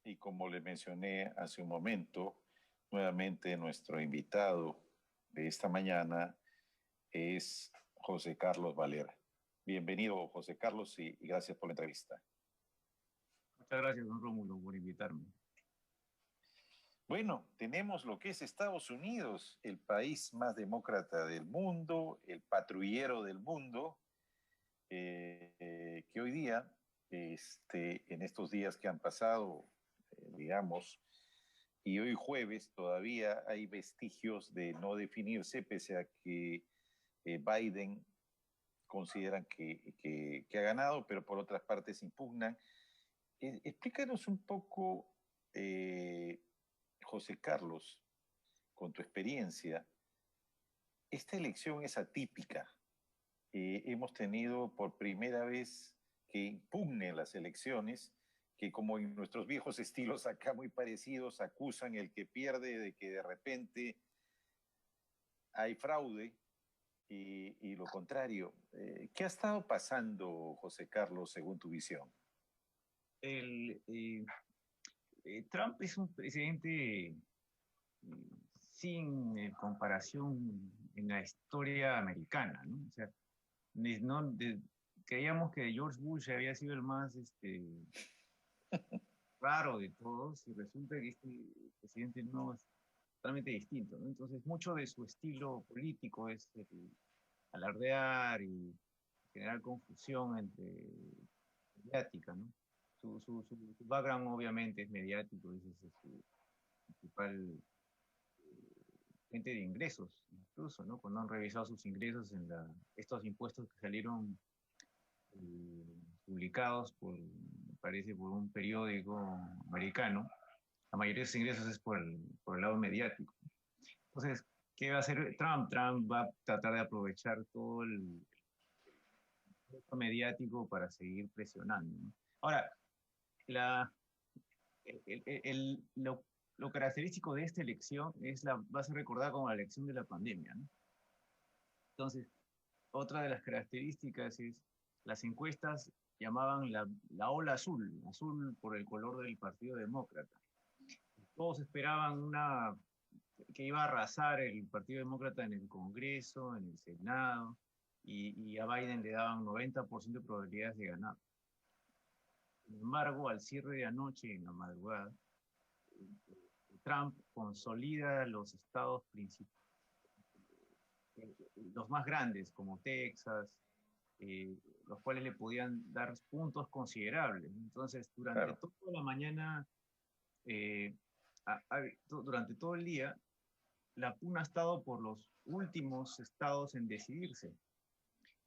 Y como le mencioné hace un momento, nuevamente nuestro invitado de esta mañana es José Carlos Valera. Bienvenido, José Carlos, y gracias por la entrevista. Muchas gracias, don Rómulo, por invitarme. Bueno, tenemos lo que es Estados Unidos, el país más demócrata del mundo, el patrullero del mundo, que hoy día, en estos días que han pasado, digamos, y hoy jueves todavía hay vestigios de no definirse, pese a que Biden consideran que ha ganado, pero por otras partes impugnan. Explícanos un poco, eh, José Carlos, con tu experiencia, esta elección es atípica. Hemos tenido por primera vez que impugnen las elecciones, que como en nuestros viejos estilos acá muy parecidos, acusan el que pierde de que de repente hay fraude y lo contrario. ¿Qué ha estado pasando, José Carlos, según tu visión? El, Trump es un presidente sin comparación en la historia americana, ¿no? O sea, no, creíamos que George Bush había sido el más raro de todos y resulta que este presidente no es totalmente distinto, ¿no? Entonces, mucho de su estilo político es alardear y generar confusión entre mediática, ¿no? Su background obviamente es mediático, ese es su principal fuente de ingresos, incluso, ¿no? Cuando han revisado sus ingresos en estos impuestos que salieron eh, publicados me parece, por un periódico americano, la mayoría de sus ingresos es por el lado mediático. Entonces, ¿qué va a hacer Trump? Trump va a tratar de aprovechar todo el mediático para seguir presionando, ¿no? Ahora, la, lo característico de esta elección va a ser recordada como la elección de la pandemia, ¿no? Entonces, otra de las características es las encuestas llamaban la ola azul, azul por el color del Partido Demócrata. Todos esperaban que iba a arrasar el Partido Demócrata en el Congreso, en el Senado, y a Biden le daban 90% de probabilidades de ganar. Sin embargo, al cierre de anoche, en la madrugada, Trump consolida los estados principales, los más grandes, como Texas, los cuales le podían dar puntos considerables. Entonces, durante Claro. toda la mañana, eh, durante todo el día, la pugna ha estado por los últimos estados en decidirse,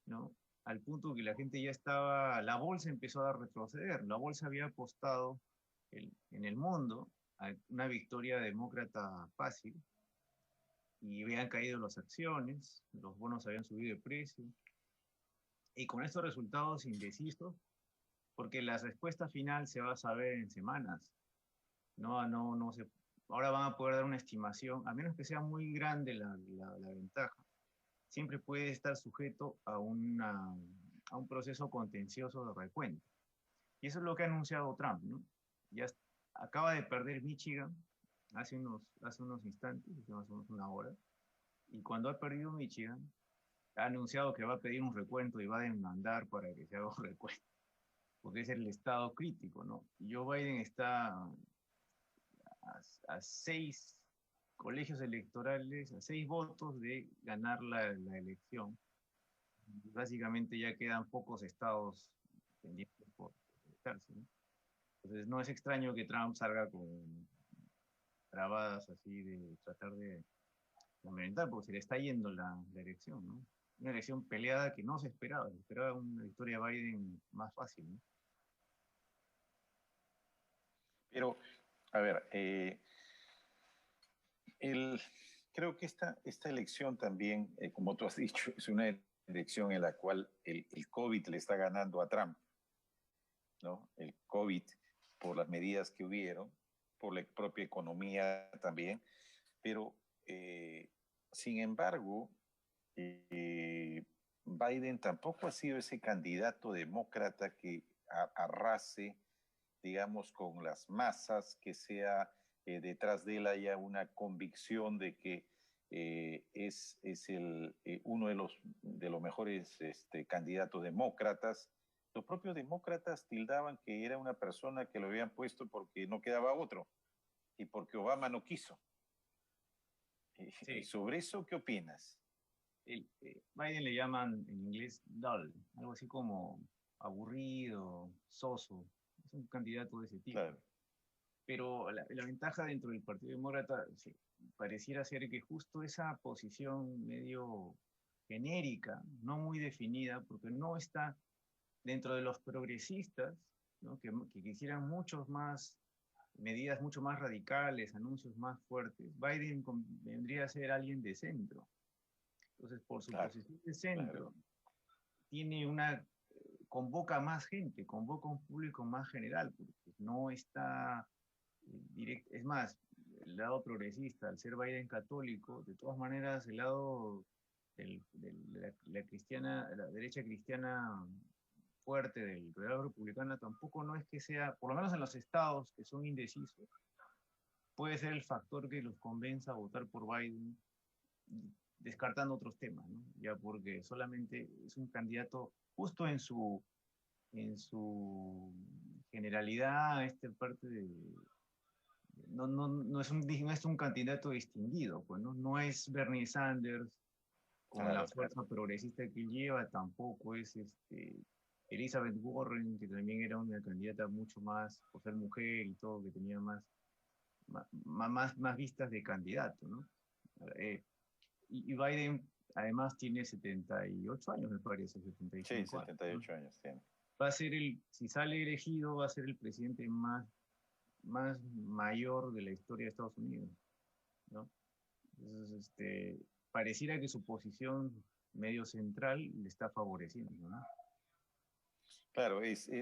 ¿no? Al punto que la gente ya estaba, la bolsa empezó a retroceder. La bolsa había apostado en el mundo a una victoria demócrata fácil y habían caído las acciones, los bonos habían subido de precio. Y con estos resultados indecisos, porque la respuesta final se va a saber en semanas, no se, ahora van a poder dar una estimación, a menos que sea muy grande la ventaja, siempre puede estar sujeto a un proceso contencioso de recuento. Y eso es lo que ha anunciado Trump, ¿no? Ya acaba de perder Michigan hace unos instantes, hace más o menos una hora, y cuando ha perdido Michigan, ha anunciado que va a pedir un recuento y va a demandar para que se haga un recuento, porque es el estado crítico, ¿no? Y Joe Biden está a 6 colegios electorales, a 6 votos de ganar la elección. Básicamente ya quedan pocos estados pendientes por electarse, ¿no? Entonces no es extraño que Trump salga con grabadas así de tratar de aumentar, porque se le está yendo la elección, ¿no? Una elección peleada que no se esperaba una victoria de Biden más fácil, ¿no? Pero, a ver, el, creo que esta elección también, como tú has dicho, es una elección en la cual el COVID le está ganando a Trump, ¿no? El COVID, por las medidas que hubieron, por la propia economía también, pero sin embargo, Biden tampoco ha sido ese candidato demócrata que arrase digamos, con las masas, que sea detrás de él haya una convicción de que es uno de los mejores candidatos demócratas. Los propios demócratas tildaban que era una persona que lo habían puesto porque no quedaba otro y porque Obama no quiso. Sí. Sobre eso, ¿qué opinas? Biden le llaman en inglés dull, algo así como aburrido, soso. Es un candidato de ese tipo. Claro. Pero la ventaja dentro del Partido Demócrata sí, pareciera ser que justo esa posición medio genérica, no muy definida, porque no está dentro de los progresistas, ¿no? que quisieran muchos más medidas mucho más radicales, anuncios más fuertes. Biden vendría a ser alguien de centro. Entonces, por su Claro, posición de centro, claro. tiene convoca más gente, convoca un público más general, porque no está directo. Es más, el lado progresista, al ser Biden católico, de todas maneras, el lado de la derecha cristiana fuerte del lado republicano tampoco no es que sea, por lo menos en los estados que son indecisos, puede ser el factor que los convenza a votar por Biden, descartando otros temas, ¿no? Ya porque solamente es un candidato justo en su generalidad, parte de, no es un candidato distinguido, pues, ¿no? No es Bernie Sanders con la Claro, fuerza progresista que lleva, tampoco es Elizabeth Warren, que también era una candidata mucho más, por ser mujer y todo, que tenía más vistas de candidato, ¿no? Y Biden además tiene 78 años, me parece, sí, 75 años, ¿no? 78 años tiene. Si sale elegido, va a ser el presidente más mayor de la historia de Estados Unidos, ¿no? Entonces, pareciera que su posición medio central le está favoreciendo, ¿no? Claro,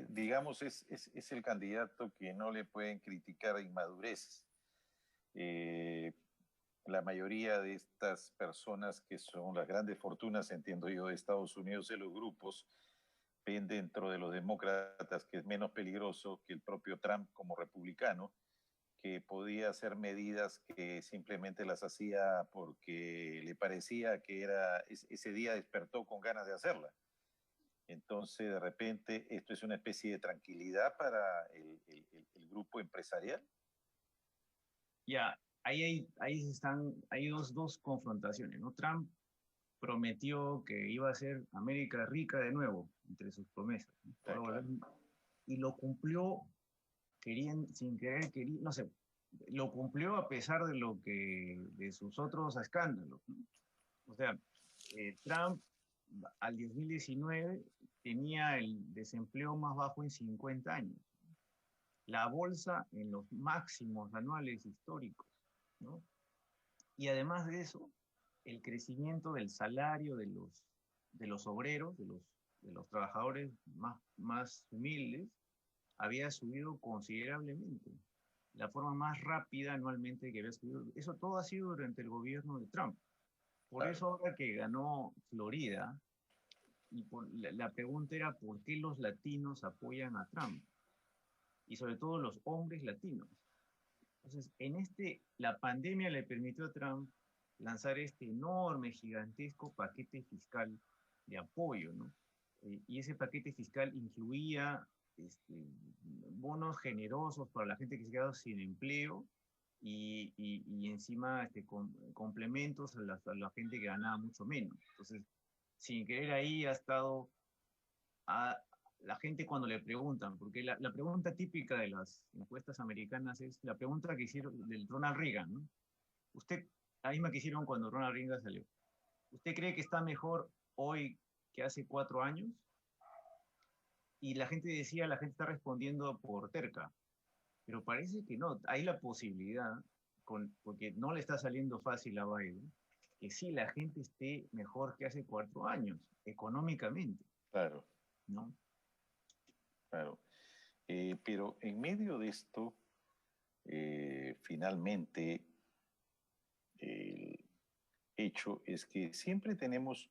digamos, es el candidato que no le pueden criticar inmadurez. Eh, la mayoría de estas personas que son las grandes fortunas, entiendo yo, de Estados Unidos, de los grupos, ven dentro de los demócratas que es menos peligroso que el propio Trump como republicano, que podía hacer medidas que simplemente las hacía porque le parecía que ese día despertó con ganas de hacerla. Entonces, de repente, esto es una especie de tranquilidad para el grupo empresarial. Ya, hay dos confrontaciones, ¿no? Trump prometió que iba a ser América rica de nuevo, entre sus promesas, ¿no? Sí, claro. Y lo cumplió sin querer, no sé, lo cumplió a pesar de sus otros escándalos, ¿no? O sea, Trump al 2019 tenía el desempleo más bajo en 50 años, la bolsa en los máximos anuales históricos, ¿no? Y además de eso, el crecimiento del salario de los obreros, de los trabajadores más humildes, había subido considerablemente. La forma más rápida anualmente que había subido. Eso todo ha sido durante el gobierno de Trump. Por Claro. eso ahora que ganó Florida, la pregunta era por qué los latinos apoyan a Trump. Y sobre todo los hombres latinos. Entonces, la pandemia le permitió a Trump lanzar este enorme, gigantesco paquete fiscal de apoyo, ¿no? Y ese paquete fiscal incluía bonos generosos para la gente que se quedaba sin empleo y encima complementos a la gente que ganaba mucho menos. Entonces, sin querer ahí ha estado la gente cuando le preguntan, porque la pregunta típica de las encuestas americanas es la pregunta que hicieron del Ronald Reagan, ¿no? La misma que hicieron cuando Ronald Reagan salió. ¿Usted cree que está mejor hoy que hace 4 años? Y la gente está respondiendo por terca, pero parece que no. Hay la posibilidad, porque no le está saliendo fácil a Biden, que sí la gente esté mejor que hace 4 años, económicamente, Claro, ¿no? claro. Pero en medio de esto, finalmente, el hecho es que siempre tenemos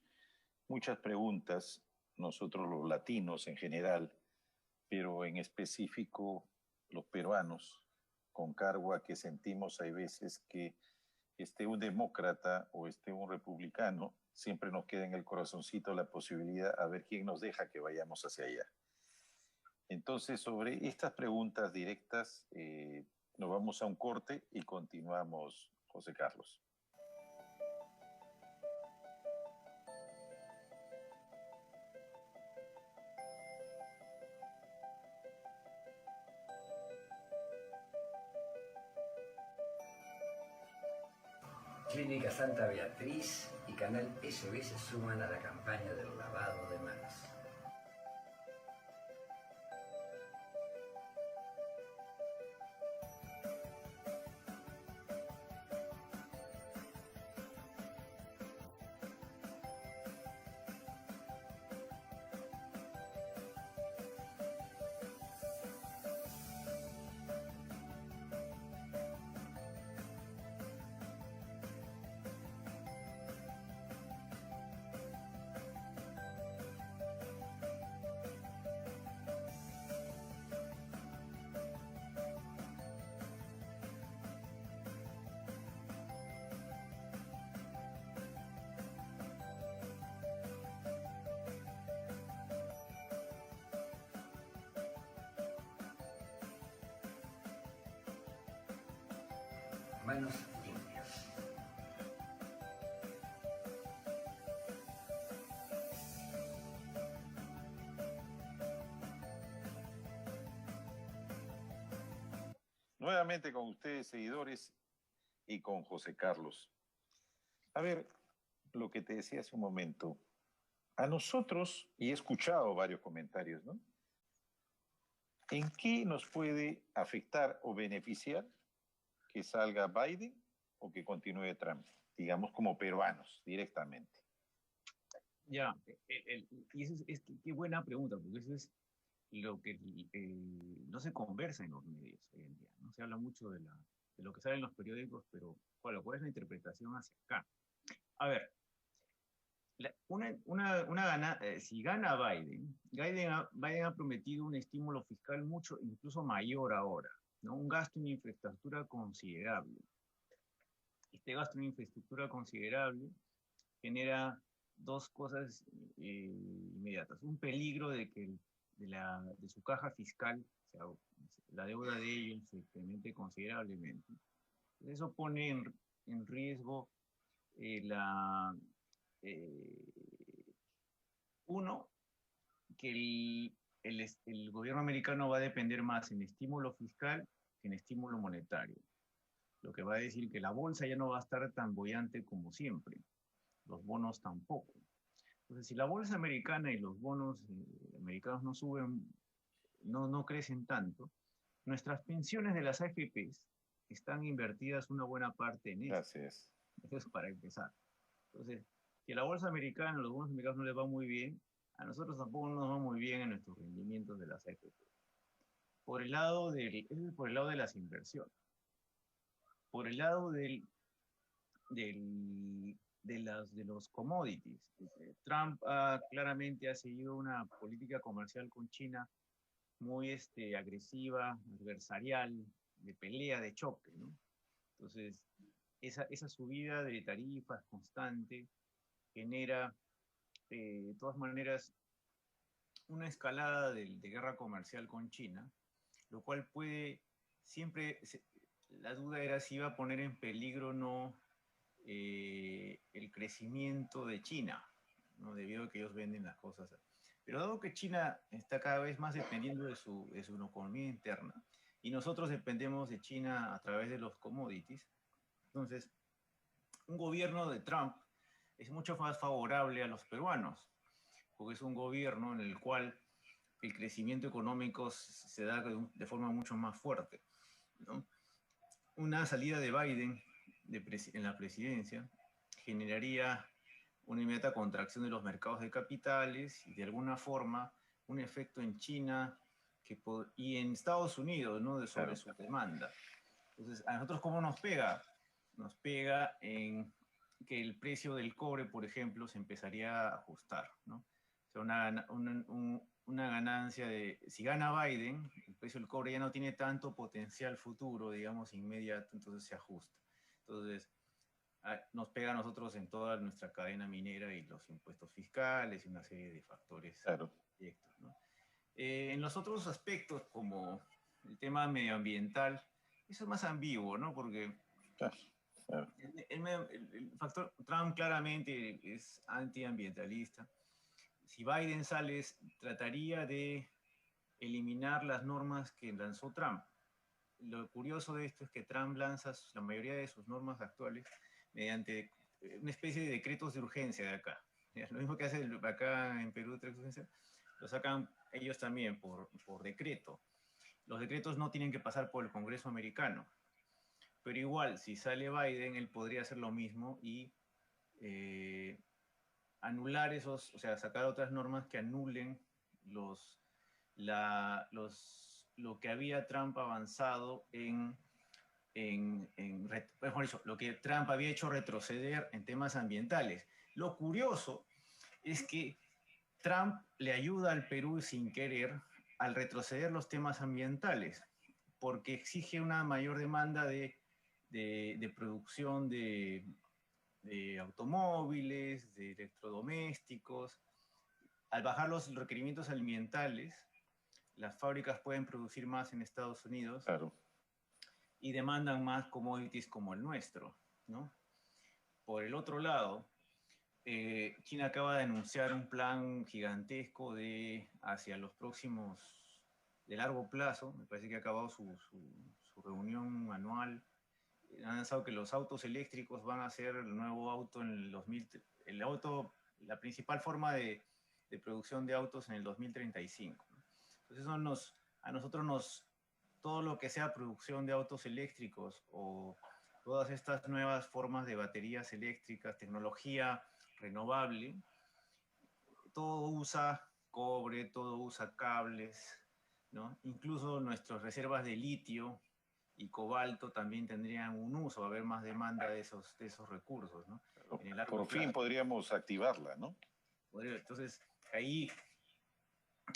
muchas preguntas, nosotros los latinos en general, pero en específico los peruanos, con cargo a que sentimos hay veces que esté un demócrata o esté un republicano, siempre nos queda en el corazoncito la posibilidad a ver quién nos deja que vayamos hacia allá. Entonces, sobre estas preguntas directas, nos vamos a un corte y continuamos, José Carlos. Clínica Santa Beatriz y Canal SB se suman a la campaña del lavado de manos. Manos limpias. Nuevamente con ustedes, seguidores, y con José Carlos. A ver, lo que te decía hace un momento, a nosotros, y he escuchado varios comentarios, ¿no? ¿En qué nos puede afectar o beneficiar que salga Biden o que continúe Trump? Digamos como peruanos, directamente. Ya, y eso qué buena pregunta, porque eso es lo que no se conversa en los medios hoy en día. No se habla mucho de lo que sale en los periódicos, pero ¿cuál es la interpretación hacia acá? A ver, si gana Biden ha prometido un estímulo fiscal incluso mayor ahora, ¿no? Un gasto en infraestructura considerable. Este gasto en infraestructura considerable genera dos cosas inmediatas. Un peligro de que de su caja fiscal, o sea, la deuda de ellos se incremente considerablemente. Eso pone en riesgo uno, que el gobierno americano va a depender más en estímulo fiscal que en estímulo monetario. Lo que va a decir que la bolsa ya no va a estar tan boyante como siempre. Los bonos tampoco. Entonces, si la bolsa americana y los bonos americanos no suben, no crecen tanto, nuestras pensiones de las AFPs están invertidas una buena parte en eso. Gracias. Eso es para empezar. Entonces, si a la bolsa americana, a los bonos americanos no les va muy bien, a nosotros tampoco nos va muy bien en nuestros rendimientos de las AFP. Por el lado por el lado de las inversiones. Por el lado de los commodities. Trump claramente ha seguido una política comercial con China muy agresiva, adversarial, de pelea, de choque, ¿no? Entonces, esa subida de tarifas constante genera, de todas maneras, una escalada de guerra comercial con China, lo cual la duda era si iba a poner en peligro o no el crecimiento de China, ¿no? Debido a que ellos venden las cosas. Pero dado que China está cada vez más dependiendo de su economía interna, y nosotros dependemos de China a través de los commodities, entonces un gobierno de Trump es mucho más favorable a los peruanos, porque es un gobierno en el cual el crecimiento económico se da de forma mucho más fuerte, ¿no? Una salida de Biden en la presidencia generaría una inmediata contracción de los mercados de capitales y de alguna forma un efecto en China y en Estados Unidos, ¿no? Sobre su demanda. Entonces, ¿a nosotros cómo nos pega? Nos pega en que el precio del cobre, por ejemplo, se empezaría a ajustar, ¿no? O sea, una ganancia de, si gana Biden, el precio del cobre ya no tiene tanto potencial futuro, digamos, inmediato, entonces se ajusta. Entonces, nos pega a nosotros en toda nuestra cadena minera y los impuestos fiscales y una serie de factores Claro. directos, ¿no? En los otros aspectos, como el tema medioambiental, eso es más ambiguo, ¿no? Porque Claro. el factor Trump claramente es antiambientalista. Si Biden sale, trataría de eliminar las normas que lanzó Trump. Lo curioso de esto es que Trump lanza la mayoría de sus normas actuales mediante una especie de decretos de urgencia de acá. Lo mismo que hace acá en Perú, decretos de urgencia, lo sacan ellos también por decreto. Los decretos no tienen que pasar por el Congreso americano. Pero igual, si sale Biden, él podría hacer lo mismo y anular esos, o sea, sacar otras normas que anulen lo que había Trump avanzado mejor dicho, lo que Trump había hecho retroceder en temas ambientales. Lo curioso es que Trump le ayuda al Perú sin querer al retroceder los temas ambientales, porque exige una mayor demanda de producción de automóviles, de electrodomésticos. Al bajar los requerimientos ambientales, las fábricas pueden producir más en Estados Unidos. Claro. Y demandan más commodities como el nuestro, ¿no? Por el otro lado, China acaba de anunciar un plan gigantesco hacia los próximos, de largo plazo, me parece que ha acabado su reunión anual. Han anunciado que los autos eléctricos van a ser el nuevo auto en el 2000, la principal forma de producción de autos en el 2035. Entonces a nosotros todo lo que sea producción de autos eléctricos o todas estas nuevas formas de baterías eléctricas, tecnología renovable, todo usa cobre, todo usa cables, ¿no? Incluso nuestras reservas de litio y cobalto también tendrían un uso, va a haber más demanda de esos recursos, ¿no? En el largo Por fin plazo. podríamos activarla, ¿no? Entonces, ahí,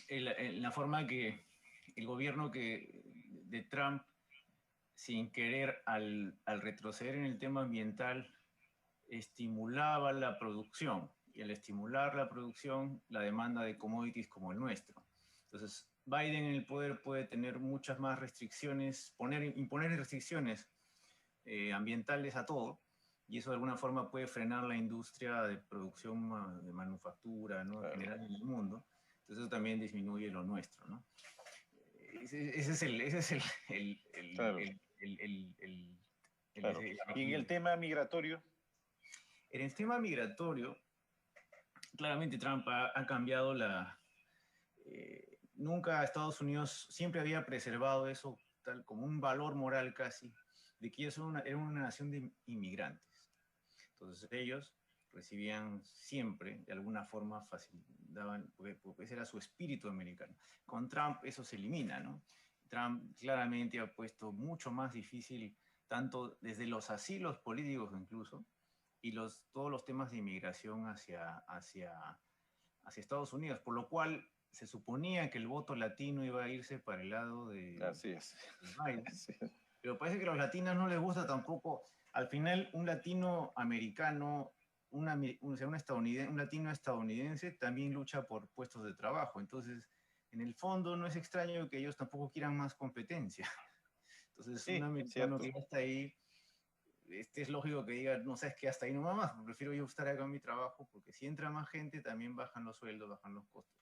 en la forma que el gobierno de Trump, sin querer, al retroceder en el tema ambiental, estimulaba la producción. Y al estimular la producción, la demanda de commodities como el nuestro. Entonces, Biden en el poder puede tener muchas más restricciones, imponer restricciones ambientales a todo, y eso de alguna forma puede frenar la industria de producción de manufactura, ¿no? Claro. En general en el mundo. Entonces eso también disminuye lo nuestro, ¿no? Ese es Claro. Claro. Y en el tema migratorio. En el tema migratorio, claramente Trump ha cambiado nunca Estados Unidos siempre había preservado eso tal como un valor moral casi, de que ellos eran una nación de inmigrantes. Entonces ellos recibían siempre, de alguna forma, porque ese era su espíritu americano. Con Trump eso se elimina, ¿no? Trump claramente ha puesto mucho más difícil, tanto desde los asilos políticos incluso, y todos los temas de inmigración hacia Estados Unidos, por lo cual se suponía que el voto latino iba a irse para el lado de Así es. Biden, Sí. pero parece que a los latinos no les gusta tampoco. Al final, un latino americano, un latino estadounidense también lucha por puestos de trabajo. Entonces, en el fondo, no es extraño que ellos tampoco quieran más competencia. Entonces, Sí, un americano cierto. que ya está ahí, es lógico que diga, no sabes qué, hasta ahí nomás más, prefiero yo estar acá en mi trabajo, porque si entra más gente, también bajan los sueldos, bajan los costos.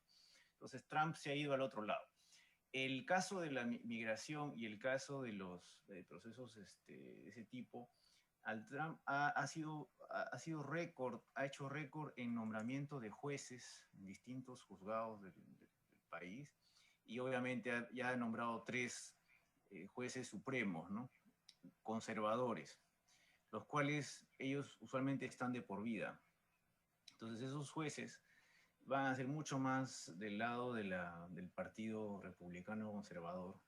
Entonces, Trump se ha ido al otro lado. El caso de la migración y el caso de los procesos de ese tipo, Trump ha sido récord, ha hecho récord en nombramiento de jueces en distintos juzgados del país, y obviamente ya ha nombrado 3 jueces supremos, ¿no? Conservadores, los cuales ellos usualmente están de por vida. Entonces esos jueces van a ser mucho más del lado del Partido Republicano Conservador,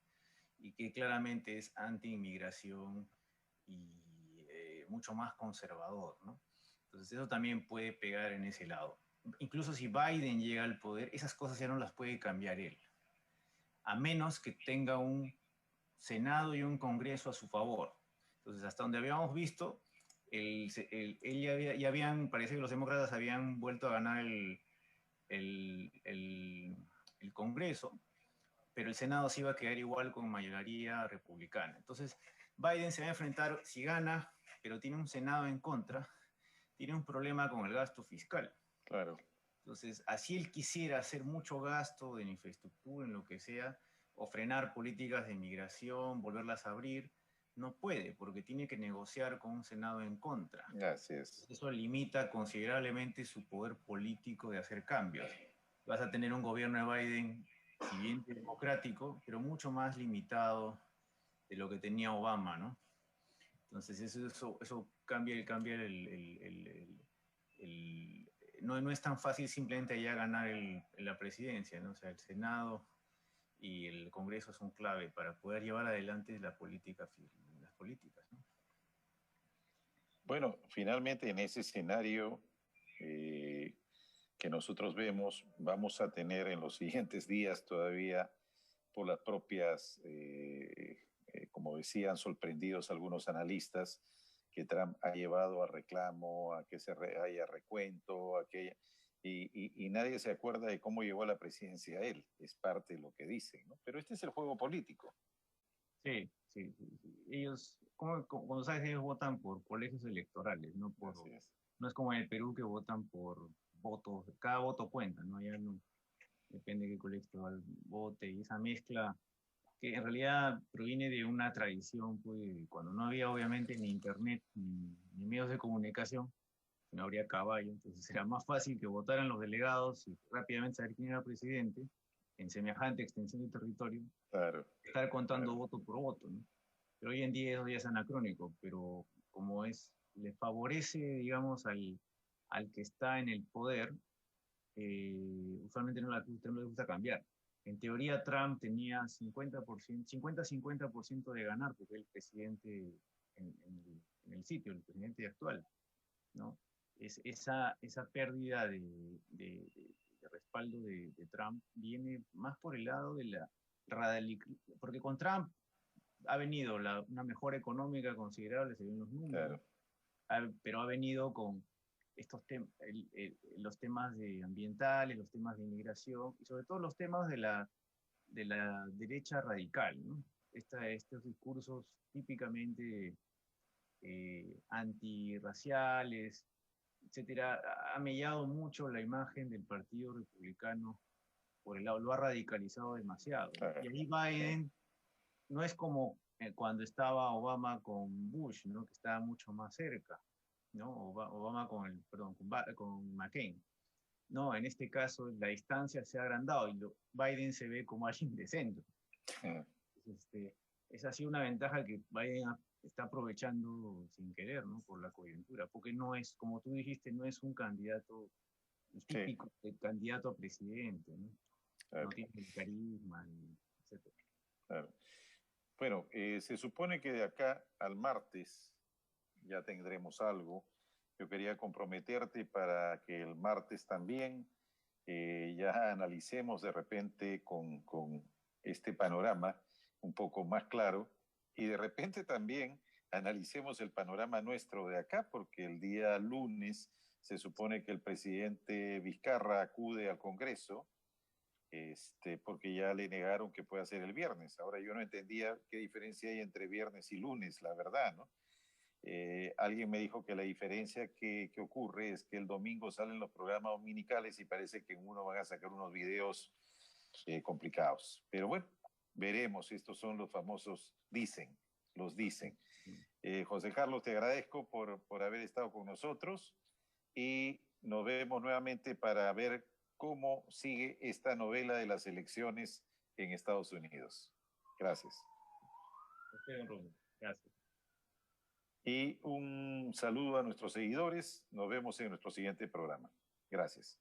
y que claramente es anti-inmigración y mucho más conservador, ¿no? Entonces eso también puede pegar en ese lado. incluso si Biden llega al poder, esas cosas ya no las puede cambiar él, a menos que tenga un Senado y un Congreso a su favor. Entonces, hasta donde habíamos visto, ya habían, parece que los demócratas habían vuelto a ganar el, el, el Congreso, pero el Senado sí iba a quedar igual con mayoría republicana. Entonces, Biden se va a enfrentar, si gana, pero tiene un Senado en contra, tiene un problema con el gasto fiscal. Claro. Entonces, así él quisiera hacer mucho gasto en infraestructura, en lo que sea, o frenar políticas de migración, volverlas a abrir, no puede, porque tiene que negociar con un Senado en contra. Así es. Eso limita considerablemente su poder político de hacer cambios. Vas a tener un gobierno de Biden, si bien democrático, pero mucho más limitado de lo que tenía Obama, ¿no? Entonces eso cambia no es tan fácil simplemente ya ganar la presidencia, ¿no? O sea, el Senado y el Congreso son clave para poder llevar adelante las políticas, ¿no? Bueno, finalmente en ese escenario que nosotros vemos, vamos a tener en los siguientes días todavía, por las propias, como decían, sorprendidos algunos analistas, que Trump ha llevado a reclamo, a que haya recuento, y nadie se acuerda de cómo llegó a la presidencia él. Es parte de lo que dicen, ¿no? Pero este es el juego político. Sí. Ellos, como sabes, ellos votan por colegios electorales, no es como en el Perú que votan por votos, cada voto cuenta, ¿no? Ya no depende de qué colegio electoral vote, y esa mezcla que en realidad proviene de una tradición, pues, cuando no había obviamente ni internet ni medios de comunicación, no habría caballo, entonces era más fácil que votaran los delegados y rápidamente saber quién era presidente en semejante extensión de territorio, Claro, estar contando claro. voto por voto, ¿no? Pero hoy en día eso ya es anacrónico, pero como le favorece, digamos, al que está en el poder, usualmente no le gusta cambiar. En teoría, Trump tenía 50%, 50-50% de ganar, porque es el presidente en el sitio, el presidente actual, ¿no? Esa pérdida de respaldo de Trump viene más por el lado de la radicalización, porque con Trump ha venido una mejora económica considerable, se ven los números, Claro. pero ha venido con los temas ambientales, los temas de inmigración y sobre todo los temas de la derecha radical, ¿no? Estos discursos típicamente antirraciales, etcétera, ha mellado mucho la imagen del Partido Republicano por el lado, lo ha radicalizado demasiado. Claro. Y ahí Biden no es como cuando estaba Obama con Bush, ¿no? Que estaba mucho más cerca, ¿no? Obama con McCain. No, en este caso la distancia se ha agrandado y Biden se ve como alguien de centro. Esa ha sido una ventaja que Biden está aprovechando sin querer, ¿no? Por la coyuntura, porque no es, como tú dijiste, no es un candidato típico de candidato a presidente, ¿no? Claro. No tiene el carisma, etc. Claro. Bueno, se supone que de acá al martes ya tendremos algo. Yo quería comprometerte para que el martes también ya analicemos de repente con este panorama un poco más claro y de repente también analicemos el panorama nuestro de acá, porque el día lunes se supone que el presidente Vizcarra acude al Congreso, porque ya le negaron que pueda ser el viernes. Ahora yo no entendía qué diferencia hay entre viernes y lunes, la verdad, ¿no? Alguien me dijo que la diferencia que ocurre es que el domingo salen los programas dominicales y parece que en uno van a sacar unos videos complicados. Pero bueno, veremos. Estos son los famosos los dicen. José Carlos, te agradezco por haber estado con nosotros y nos vemos nuevamente para ver cómo sigue esta novela de las elecciones en Estados Unidos. Gracias. Gracias. Y un saludo a nuestros seguidores. Nos vemos en nuestro siguiente programa. Gracias.